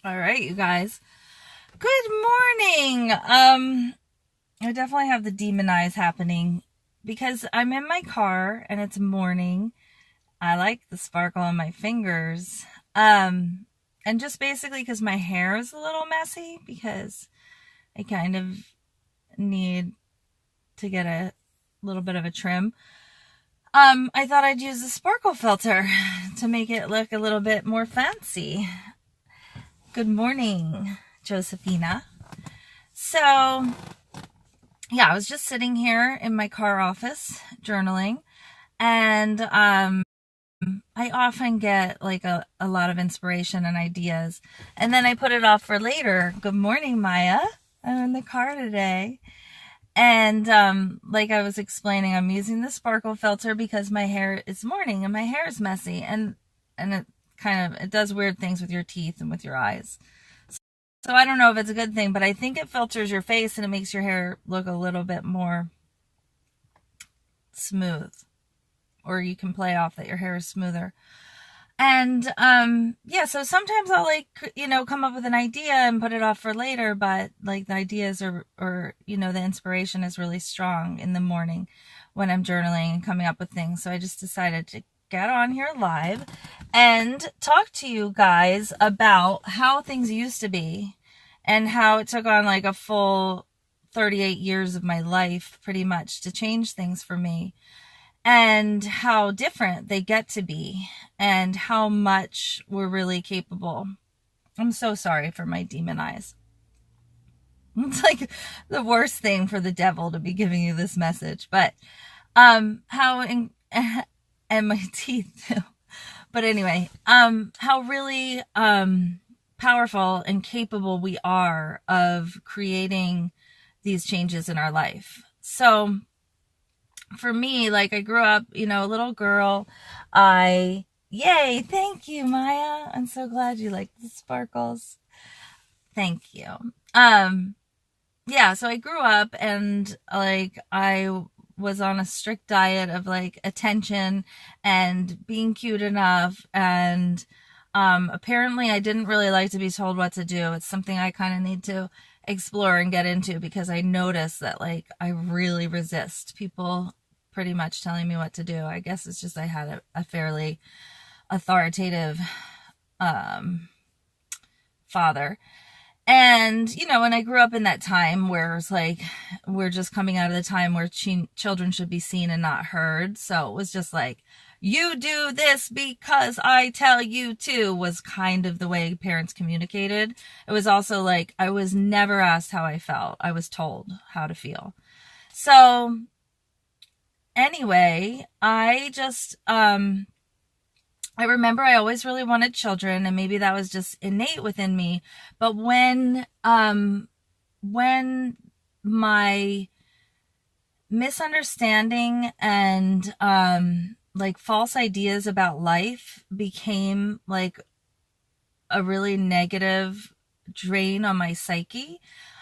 All right, you guys. Good morning. I definitely have the demon eyes happening because I'm in my car and it's morning. I like the sparkle on my fingers. And just basically because my hair is a little messy because I kind of need to get a little bit of a trim. I thought I'd use the sparkle filter to make it look a little bit more fancy. Good morning, Josephina. So, yeah, I was just sitting here in my car office journaling, and I often get like a lot of inspiration and ideas, and then I put it off for later. Good morning, Maya. I'm in the car today. And like I was explaining, I'm using the sparkle filter because my hair is morning and my hair is messy, and it does weird things with your teeth and with your eyes. So I don't know if it's a good thing, but I think it filters your face and it makes your hair look a little bit more smooth. Or you can play off that your hair is smoother. And yeah, so sometimes I'll come up with an idea and put it off for later, but like the ideas or the inspiration is really strong in the morning when I'm journaling and coming up with things. So I just decided to get on here live and talk to you guys about how things used to be and how it took on like a full 38 years of my life pretty much to change things for me, and how different they get to be and how much we're really capable. I'm so sorry for my demon eyes. It's like the worst thing for the devil to be giving you this message, but and my teeth too. But anyway, how really powerful and capable we are of creating these changes in our life. So for me, like I grew up, a little girl. Yay, thank you, Maya. I'm so glad you like the sparkles. Thank you. Yeah, so I grew up and like I was on a strict diet of like attention and being cute enough, and apparently I didn't really like to be told what to do. It's something I kind of need to explore and get into because I notice that like I really resist people pretty much telling me what to do. I guess it's just I had a fairly authoritative father. And, when I grew up in that time where it's like, we're just coming out of the time where children should be seen and not heard. So it was just like, you do this because I tell you to, was kind of the way parents communicated. It was also like, I was never asked how I felt. I was told how to feel. So anyway, I remember I always really wanted children, and maybe that was just innate within me. But when my misunderstanding and like false ideas about life became like a really negative drain on my psyche,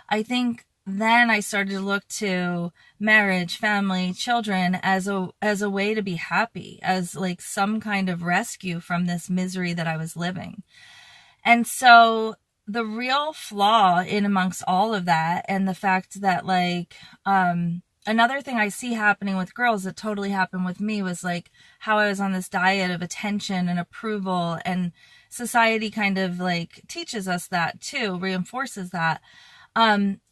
I think then I started to look to marriage, family, children as a way to be happy, as like some kind of rescue from this misery that I was living. And so the real flaw in amongst all of that, and the fact that like another thing I see happening with girls that totally happened with me, was like how I was on this diet of attention and approval, and society kind of like teaches us that too, reinforces that.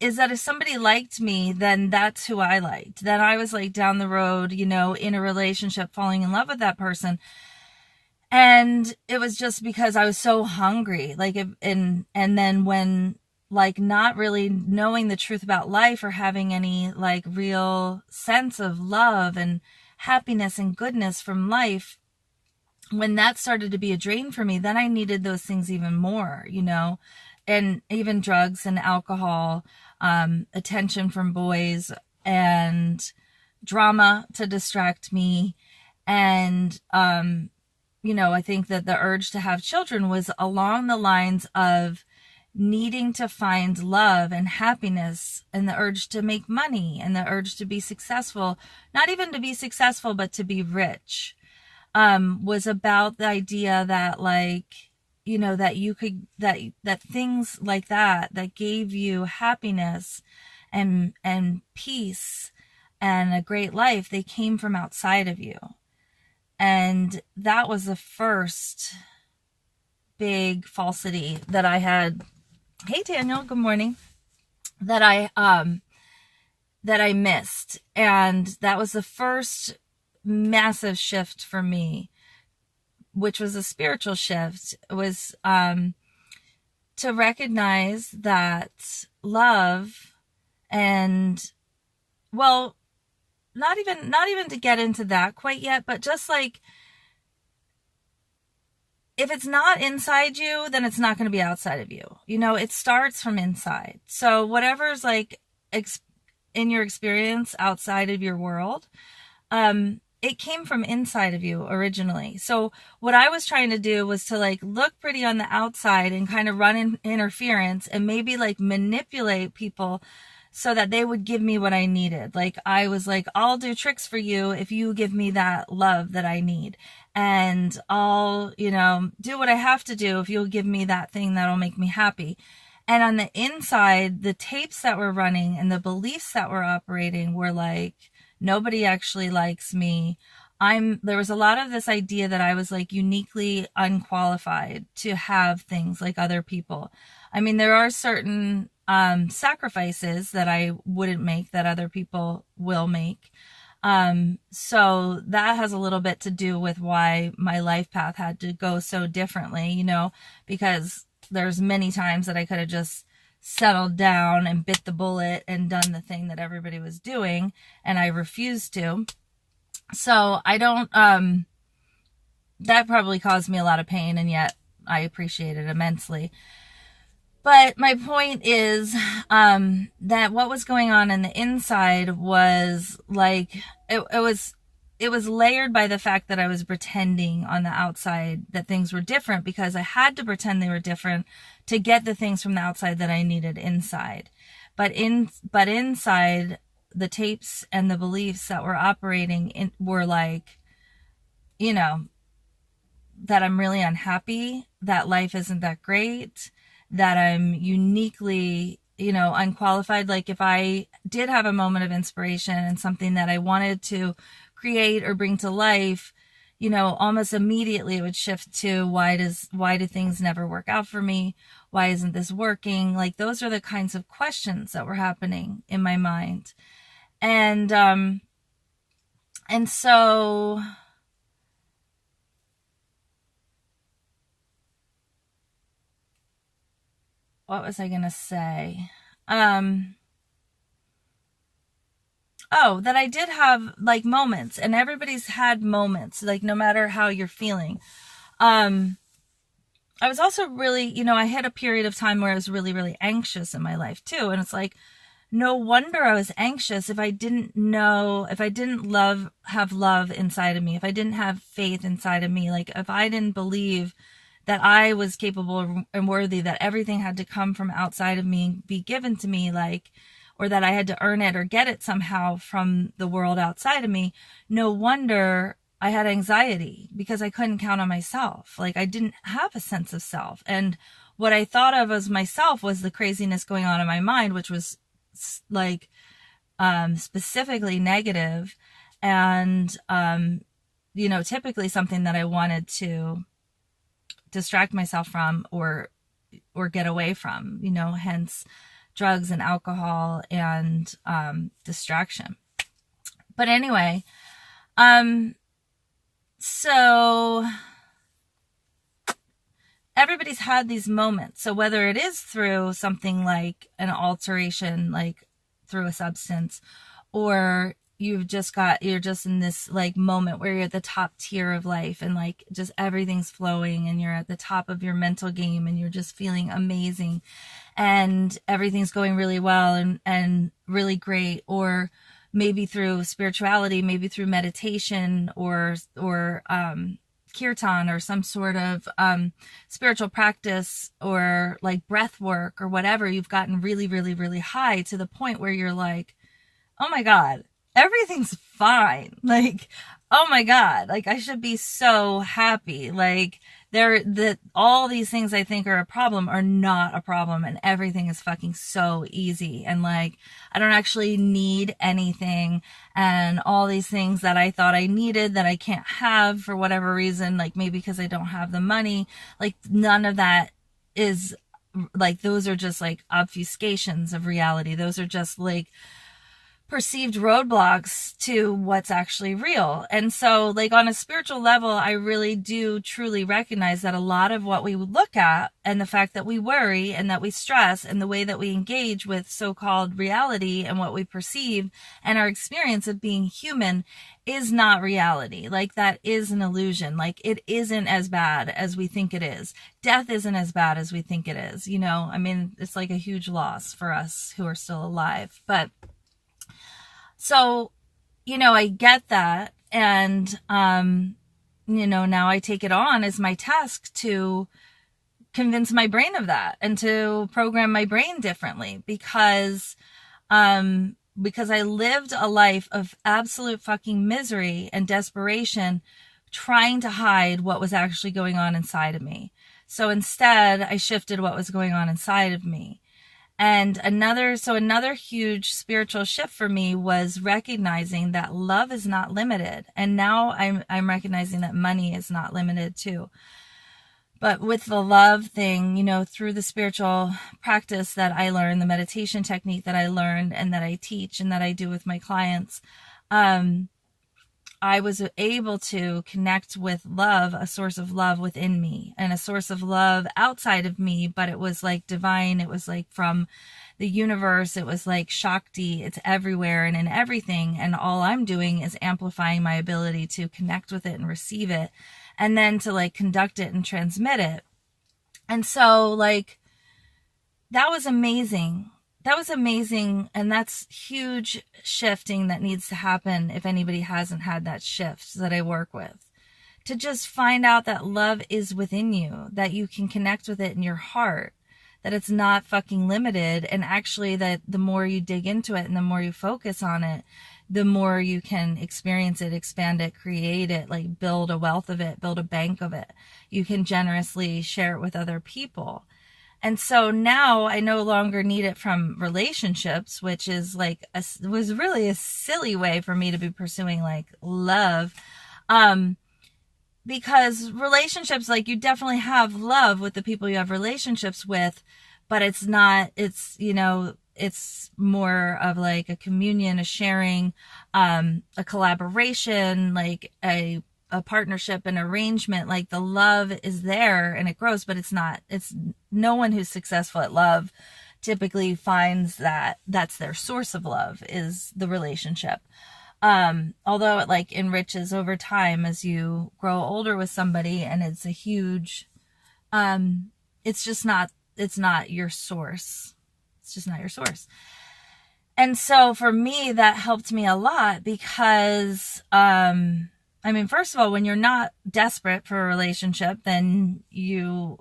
Is that if somebody liked me, then that's who I liked. Then I was like down the road, in a relationship, falling in love with that person. And it was just because I was so hungry. And then when like not really knowing the truth about life or having any like real sense of love and happiness and goodness from life, when that started to be a drain for me, then I needed those things even more, and even drugs and alcohol, attention from boys, and drama to distract me. And, I think that the urge to have children was along the lines of needing to find love and happiness, and the urge to make money, and the urge to be successful, not even to be successful, but to be rich, was about the idea that like, that you could, that things like that gave you happiness and peace and a great life, they came from outside of you. And that was the first big falsity that I had. Hey Daniel, good morning. That I missed. And that was the first massive shift for me, which was a spiritual shift, was to recognize that love and, well, not even to get into that quite yet, but just like, if it's not inside you, then it's not going to be outside of you. It starts from inside. So whatever's like in your experience outside of your world, it came from inside of you originally. So what I was trying to do was to like look pretty on the outside and kind of run in interference and maybe like manipulate people so that they would give me what I needed. Like I was like, I'll do tricks for you if you give me that love that I need. And I'll, do what I have to do if you'll give me that thing that'll make me happy. And on the inside, the tapes that were running and the beliefs that were operating were like, nobody actually likes me. There was a lot of this idea that I was like uniquely unqualified to have things like other people. I mean, there are certain sacrifices that I wouldn't make that other people will make. So that has a little bit to do with why my life path had to go so differently, because there's many times that I could have just settled down and bit the bullet and done the thing that everybody was doing, and I refused to. So I don't, that probably caused me a lot of pain, and yet I appreciate it immensely. But my point is, that what was going on in the inside was like, it was layered by the fact that I was pretending on the outside that things were different, because I had to pretend they were different to get the things from the outside that I needed inside. But inside, the tapes and the beliefs that were operating were like, that I'm really unhappy, that life isn't that great, that I'm uniquely, unqualified. Like if I did have a moment of inspiration and something that I wanted to create or bring to life, almost immediately it would shift to why do things never work out for me? Why isn't this working? Like those are the kinds of questions that were happening in my mind. And so what was I going to say? That I did have like moments, and everybody's had moments, like no matter how you're feeling. I was also really, I had a period of time where I was really, really anxious in my life too. And it's like, no wonder I was anxious if I didn't have love inside of me, if I didn't have faith inside of me, like if I didn't believe that I was capable and worthy, that everything had to come from outside of me and be given to me, like, or that I had to earn it or get it somehow from the world outside of me. No wonder I had anxiety, because I couldn't count on myself. Like I didn't have a sense of self. And what I thought of as myself was the craziness going on in my mind, which was like, specifically negative and, typically something that I wanted to distract myself from or get away from, hence drugs and alcohol and distraction. But anyway, so everybody's had these moments. So whether it is through something like an alteration, like through a substance, or you're just in this like moment where you're at the top tier of life and like just everything's flowing and you're at the top of your mental game and you're just feeling amazing and everything's going really well and really great, or maybe through spirituality, maybe through meditation or kirtan or some sort of spiritual practice, or like breath work or whatever. You've gotten really, really, really high to the point where you're like, oh my God, everything's fine. Like, oh my God, like I should be so happy. Like that all these things I think are a problem are not a problem, and everything is fucking so easy, and like I don't actually need anything, and all these things that I thought I needed that I can't have for whatever reason, like maybe because I don't have the money, like none of that is like, those are just like obfuscations of reality. Those are just like perceived roadblocks to what's actually real. And so like on a spiritual level, I really do truly recognize that a lot of what we look at, and the fact that we worry and that we stress, and the way that we engage with so-called reality and what we perceive and our experience of being human, is not reality. Like that is an illusion. Like it isn't as bad as we think it is. Death isn't as bad as we think it is. You know, I mean, it's like a huge loss for us who are still alive. But so, you know, I get that. And, you know, now I take it on as my task to convince my brain of that and to program my brain differently, because I lived a life of absolute fucking misery and desperation, trying to hide what was actually going on inside of me. So instead, I shifted what was going on inside of me. And another huge spiritual shift for me was recognizing that love is not limited. And now I'm recognizing that money is not limited too. But with the love thing, you know, through the spiritual practice that I learned, the meditation technique that I learned and that I teach and that I do with my clients, I was able to connect with love, a source of love within me and a source of love outside of me, but it was like divine. It was like from the universe. It was like Shakti. It's everywhere and in everything. And all I'm doing is amplifying my ability to connect with it and receive it, and then to like conduct it and transmit it. And so like, that was amazing. That was amazing. And that's huge shifting that needs to happen if anybody hasn't had that shift that I work with. To just find out that love is within you, that you can connect with it in your heart, that it's not fucking limited. And actually that the more you dig into it and the more you focus on it, the more you can experience it, expand it, create it, like build a wealth of it, build a bank of it. You can generously share it with other people. And so now I no longer need it from relationships, which is like, was really a silly way for me to be pursuing like love. Because relationships, like you definitely have love with the people you have relationships with, but it's not, it's, you know, it's more of like a communion, a sharing, a collaboration, like a partnership, an arrangement. Like the love is there and it grows, but it's no one who's successful at love typically finds that that's their source of love, is the relationship. Although it like enriches over time as you grow older with somebody, and it's a huge, it's not your source. It's just not your source. And so for me, that helped me a lot because, I mean, first of all, when you're not desperate for a relationship, then you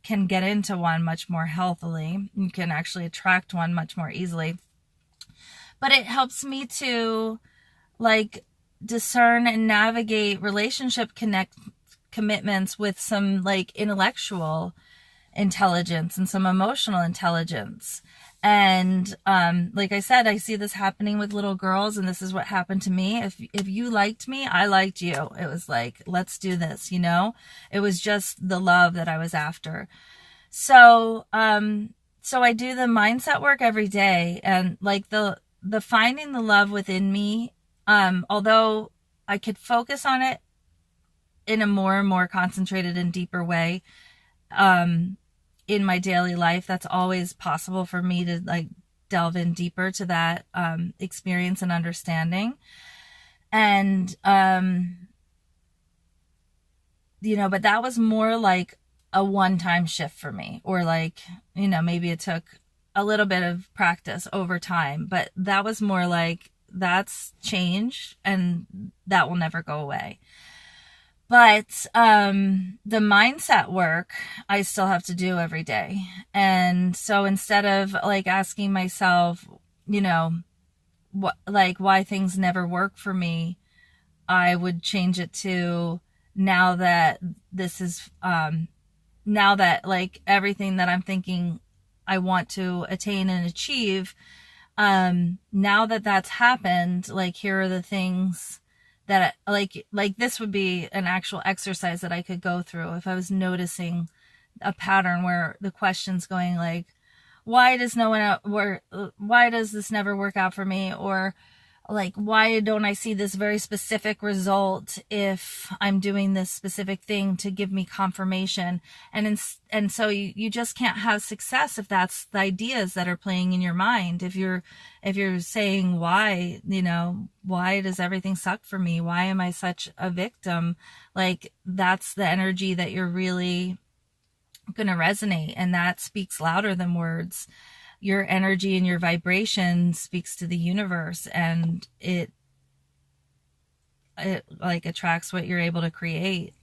can get into one much more healthily. You can actually attract one much more easily. But it helps me to like discern and navigate relationship commitments with some like intellectual intelligence and some emotional intelligence. And like I said, I see this happening with little girls, and this is what happened to me. If you liked me, I liked you. It was like, let's do this, you know? It was just the love that I was after. So I do the mindset work every day, and like the finding the love within me, although I could focus on it in a more and more concentrated and deeper way, in my daily life, that's always possible for me to like delve in deeper to that experience and understanding. And you know, but that was more like a one-time shift for me, or like, you know, maybe it took a little bit of practice over time, but that was more like, that's change and that will never go away. But the mindset work I still have to do every day. And so instead of like asking myself, you know, what, like why things never work for me, I would change it to, now that this is, now that like everything that I'm thinking I want to attain and achieve, now that that's happened, like here are the things that like this would be an actual exercise that I could go through if I was noticing a pattern where the question's going like, why does no one out where why does this never work out for me, or like, why don't I see this very specific result if I'm doing this specific thing to give me confirmation? And so you just can't have success if that's the ideas that are playing in your mind. If you're saying, why, why does everything suck for me? Why am I such a victim? Like, that's the energy that you're really going to resonate, and that speaks louder than words. Your energy and your vibration speaks to the universe, and it like attracts what you're able to create.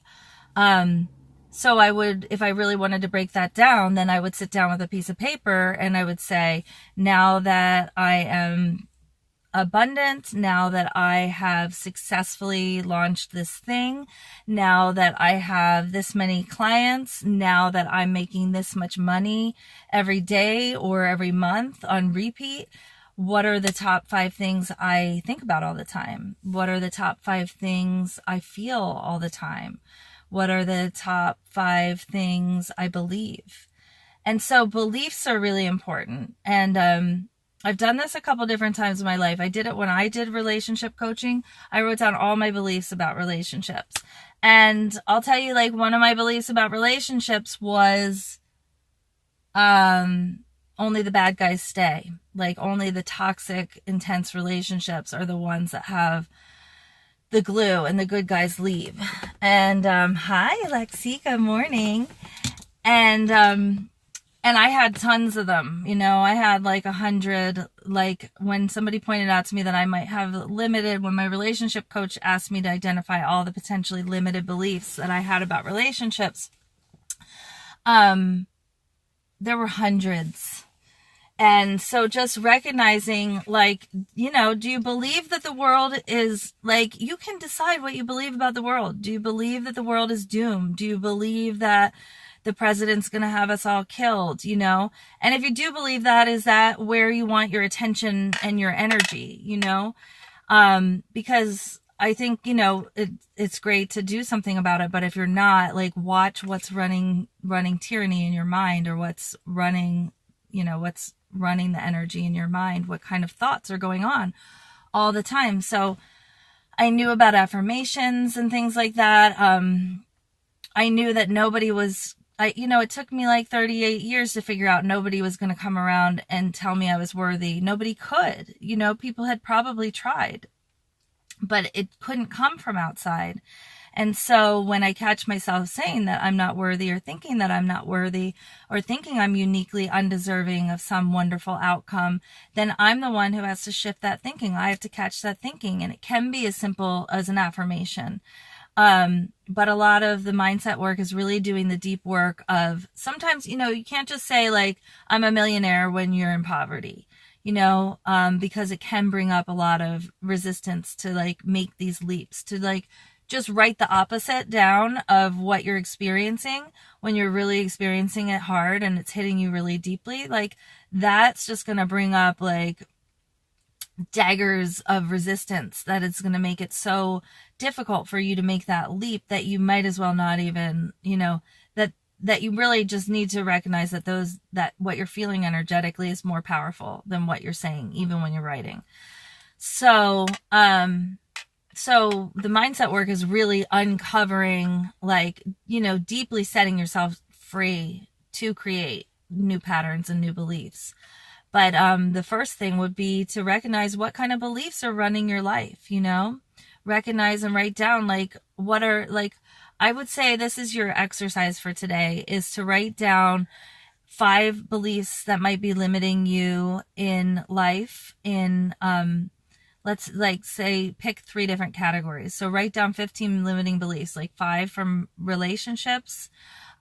So I would, if I really wanted to break that down, then I would sit down with a piece of paper and I would say, now that I am abundant, now that I have successfully launched this thing, now that I have this many clients, now that I'm making this much money every day or every month on repeat, what are the top 5 things I think about all the time? What are the top 5 things I feel all the time? What are the top 5 things I believe? And so beliefs are really important. And I've done this a couple different times in my life. I did it when I did relationship coaching. I wrote down all my beliefs about relationships. And I'll tell you, like, one of my beliefs about relationships was only the bad guys stay. Like, only the toxic, intense relationships are the ones that have the glue and the good guys leave. And hi, Lexi, good morning. And I had tons of them, I had like 100, like when somebody pointed out to me that I might have limited, when my relationship coach asked me to identify all the potentially limited beliefs that I had about relationships, there were hundreds. And so just recognizing, like, do you believe that the world is, like, you can decide what you believe about the world. Do you believe that the world is doomed? Do you believe that the president's going to have us all killed, And if you do believe that, is that where you want your attention and your energy, Because I think, it's great to do something about it. But if you're not, like, watch what's running tyranny in your mind, or what's running the energy in your mind, what kind of thoughts are going on all the time. So I knew about affirmations and things like that. I knew that nobody was, it took me like 38 years to figure out nobody was going to come around and tell me I was worthy. Nobody could, people had probably tried, but it couldn't come from outside. And so when I catch myself saying that I'm not worthy, or thinking that I'm not worthy, or thinking I'm uniquely undeserving of some wonderful outcome, then I'm the one who has to shift that thinking. I have to catch that thinking. And it can be as simple as an affirmation. But a lot of the mindset work is really doing the deep work of, sometimes, you can't just say like, I'm a millionaire when you're in poverty, because it can bring up a lot of resistance to like make these leaps, to like just write the opposite down of what you're experiencing when you're really experiencing it hard and it's hitting you really deeply. Like, that's just going to bring up like daggers of resistance that it's going to make it so difficult for you to make that leap that you might as well not even, that you really just need to recognize that what you're feeling energetically is more powerful than what you're saying, even when you're writing. So the mindset work is really uncovering, like, deeply setting yourself free to create new patterns and new beliefs. But the first thing would be to recognize what kind of beliefs are running your life, recognize and write down, like, what are, like, I would say this is your exercise for today, is to write down 5 beliefs that might be limiting you in life, in, let's like say, pick 3 different categories. So write down 15 limiting beliefs, like 5 from relationships,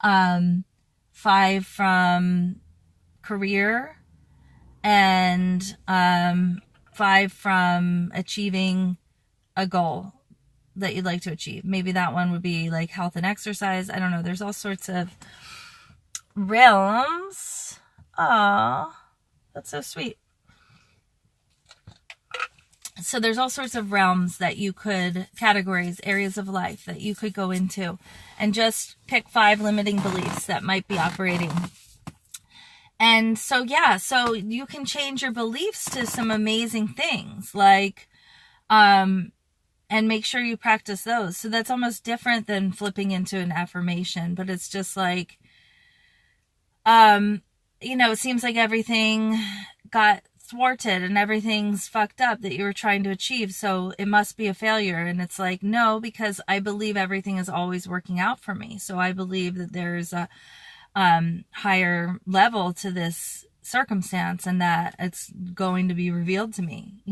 5 from career, and 5 from achieving a goal, that you'd like to achieve. Maybe that one would be like health and exercise. I don't know. There's all sorts of realms. Aw, that's so sweet. So there's all sorts of realms that you could, categories, areas of life that you could go into and just pick 5 limiting beliefs that might be operating. And so, yeah, so you can change your beliefs to some amazing things, like, and make sure you practice those. So that's almost different than flipping into an affirmation, but it's just like, it seems like everything got thwarted and everything's fucked up that you were trying to achieve, so it must be a failure. And it's like, no, because I believe everything is always working out for me. So I believe that there's a higher level to this circumstance and that it's going to be revealed to me,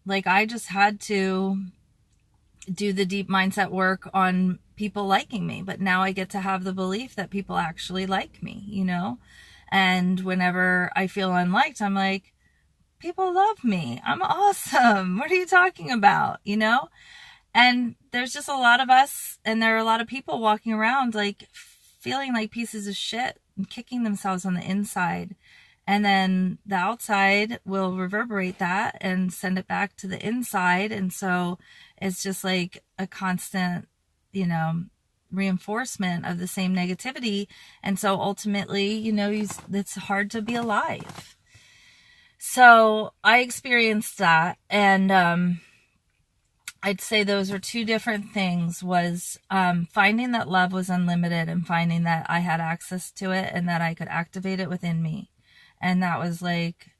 like I just had to do the deep mindset work on people liking me, but now I get to have the belief that people actually like me, and whenever I feel unliked, I'm like, people love me, I'm awesome, what are you talking about, and there's just a lot of us, and there are a lot of people walking around like feeling like pieces of shit and kicking themselves on the inside, and then the outside will reverberate that and send it back to the inside. And so it's just like a constant, reinforcement of the same negativity. And so ultimately, it's hard to be alive. So I experienced that. And I'd say those are 2 different things, was finding that love was unlimited and finding that I had access to it and that I could activate it within me. And that was like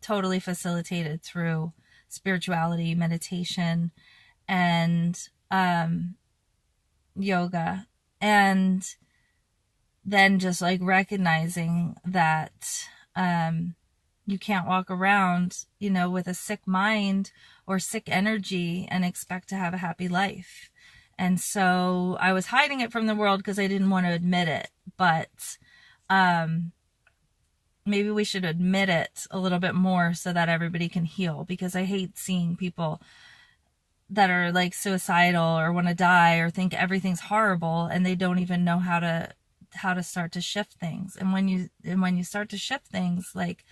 totally facilitated through spirituality, meditation, and yoga. And then just like recognizing that you can't walk around, with a sick mind or sick energy and expect to have a happy life. And so I was hiding it from the world because I didn't want to admit it. But maybe we should admit it a little bit more so that everybody can heal, because I hate seeing people that are like suicidal or want to die or think everything's horrible and they don't even know how to start to shift things. And when you start to shift things, like,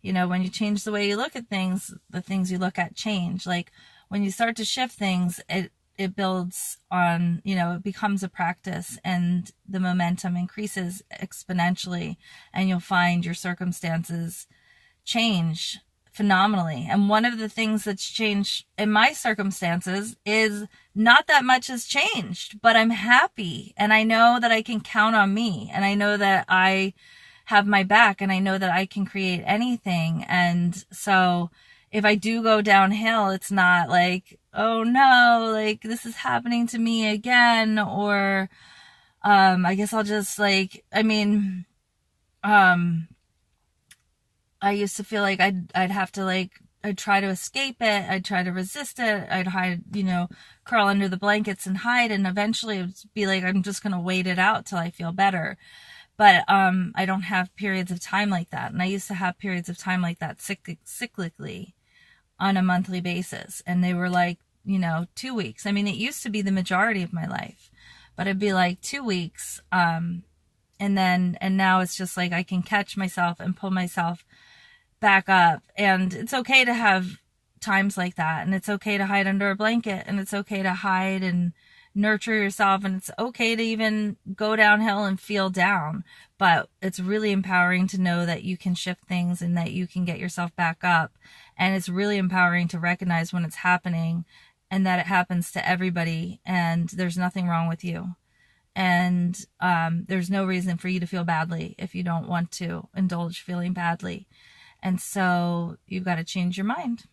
when you change the way you look at things, the things you look at change. Like when you start to shift things, it builds on, it becomes a practice and the momentum increases exponentially, and you'll find your circumstances change phenomenally. And one of the things that's changed in my circumstances is not that much has changed, but I'm happy and I know that I can count on me, and I know that I have my back, and I know that I can create anything. And so if I do go downhill, it's not like, oh no, like this is happening to me again, or I guess I'll just like, I used to feel like I'd have to like, I'd try to escape it, I'd try to resist it, I'd hide, curl under the blankets and hide, and eventually it would be like, I'm just gonna wait it out till I feel better. But I don't have periods of time like that. And I used to have periods of time like that cyclically on a monthly basis. And they were like, 2 weeks. It used to be the majority of my life, but it'd be like 2 weeks. And now it's just like I can catch myself and pull myself back up. And it's okay to have times like that. And it's okay to hide under a blanket, and it's okay to hide and nurture yourself, and it's okay to even go downhill and feel down. But it's really empowering to know that you can shift things and that you can get yourself back up. And it's really empowering to recognize when it's happening and that it happens to everybody, and there's nothing wrong with you. And there's no reason for you to feel badly if you don't want to indulge feeling badly. And so you've got to change your mind.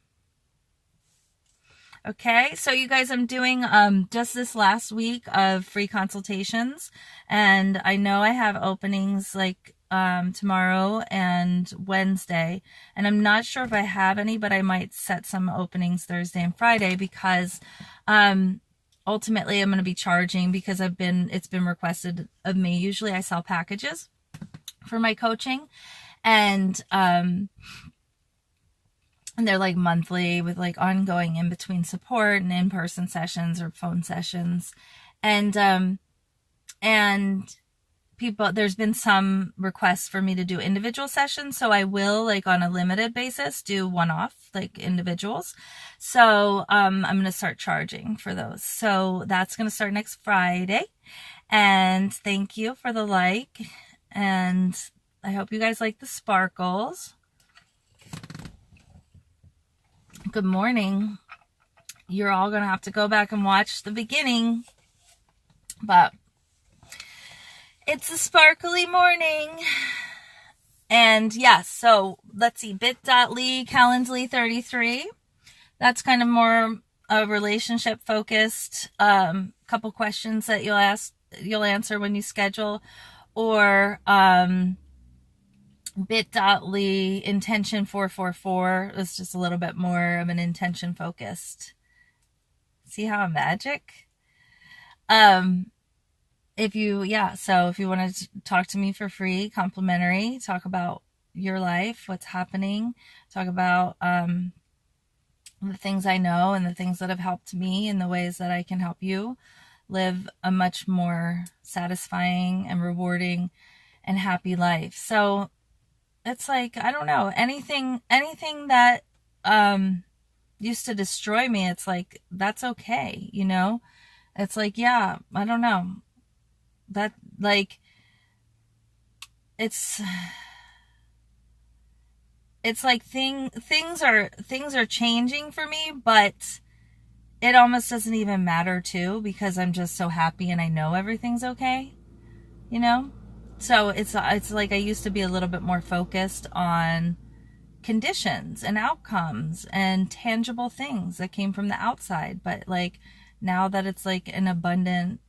Okay, so you guys, I'm doing just this last week of free consultations, and I know I have openings like tomorrow and Wednesday, and I'm not sure if I have any, but I might set some openings Thursday and Friday, because ultimately I'm going to be charging, because it's been requested of me. Usually I sell packages for my coaching, and And they're like monthly with like ongoing in between support and in-person sessions or phone sessions. And people, there's been some requests for me to do individual sessions, so I will, like, on a limited basis do one-off, like, individuals. So I'm going to start charging for those. So that's going to start next Friday. And thank you for the like, and I hope you guys like the sparkles. Good morning. You're all going to have to go back and watch the beginning, but it's a sparkly morning. And yes, so let's see, bit.ly Calendly 33. That's kind of more a relationship focused, couple questions that you'll answer when you schedule, or bit.ly intention 444 is just a little bit more of an intention focused. See how I'm magic? If you want to talk to me for free, complimentary, talk about your life, what's happening, talk about the things I know and the things that have helped me and the ways that I can help you live a much more satisfying and rewarding and happy life. So it's like, I don't know, anything that used to destroy me, it's like, that's okay, you know? It's like, yeah, I don't know. That, like, it's like things are changing for me, but it almost doesn't even matter too, because I'm just so happy and I know everything's okay, you know? So it's like I used to be a little bit more focused on conditions and outcomes and tangible things that came from the outside, but like now that it's like an abundant,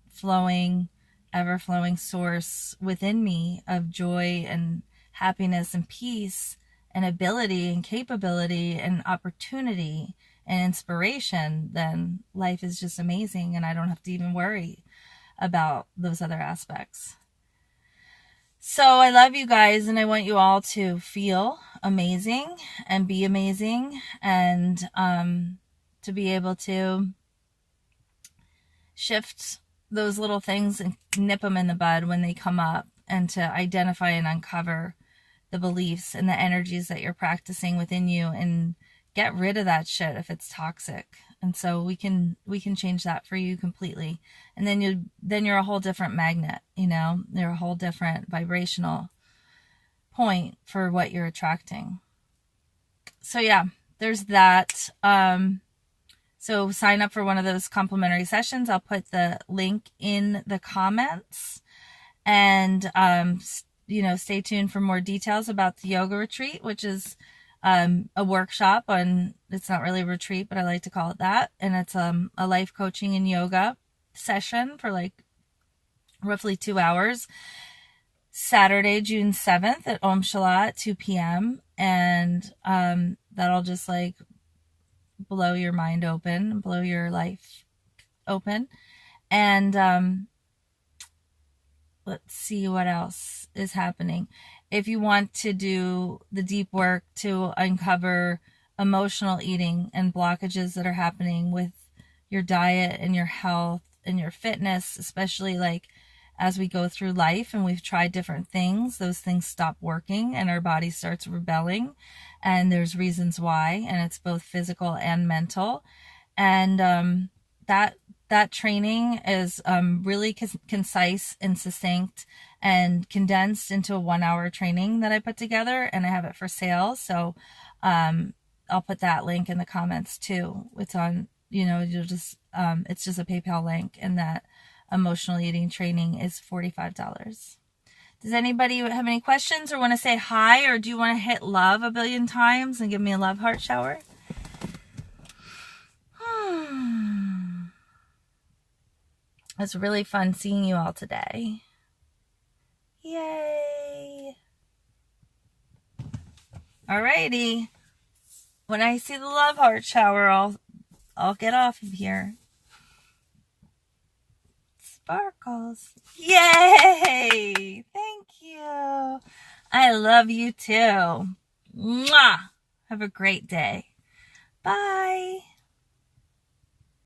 flowing, ever-flowing source within me of joy and happiness and peace and ability and capability and opportunity and inspiration, then life is just amazing, and I don't have to even worry about those other aspects. So I love you guys, and I want you all to feel amazing and be amazing, and to be able to shift those little things and nip them in the bud when they come up, and to identify and uncover the beliefs and the energies that you're practicing within you and get rid of that shit if it's toxic. And so we can change that for you completely. And then you're a whole different magnet, you know, you're a whole different vibrational point for what you're attracting. So yeah, there's that. So sign up for one of those complimentary sessions. I'll put the link in the comments, and, stay tuned for more details about the yoga retreat, which is a workshop on, it's not really a retreat, but I like to call it that. And it's a life coaching and yoga session for like roughly 2 hours, Saturday, June 7th at Om Shala at 2 p.m. And that'll just like blow your mind open, blow your life open. And let's see what else is happening. If you want to do the deep work to uncover emotional eating and blockages that are happening with your diet and your health and your fitness, especially like as we go through life and we've tried different things, those things stop working and our body starts rebelling, and there's reasons why, and it's both physical and mental. And that training is really concise and succinct and condensed into a 1 hour training that I put together, and I have it for sale. So I'll put that link in the comments too. It's on, you'll just, it's just a PayPal link, and that emotional eating training is $45. Does anybody have any questions or want to say hi, or do you want to hit love a billion times and give me a love heart shower? It's really fun seeing you all today. Yay! Alrighty. When I see the love heart shower, I'll get off of here. Sparkles. Yay! Thank you. I love you too. Mwah! Have a great day. Bye.